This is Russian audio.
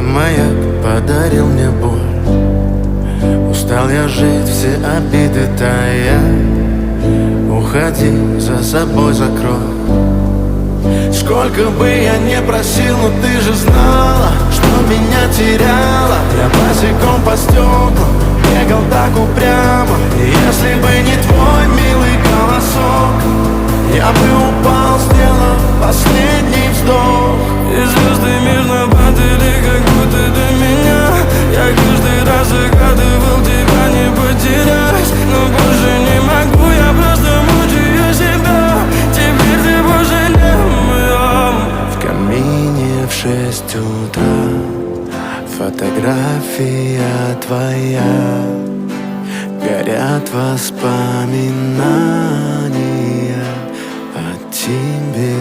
маяк подарил мне боль. Устал я жить, все обиды тая. Уходи, за собой закрой. Сколько бы я не просил, но ты же знала, что меня теряла. Я босиком по стеклам бегал так упрямо. И если бы не твой милый голосок, я бы упал, сделав последний вздох. И звезды мирно падали, как будто до меня. Я каждый раз загадывал тебя не потерять, но больше не могу, я просто мучаю себя. Теперь ты больше не моя. В камине в 6 утра фотография твоя. Горят воспоминания о тебе.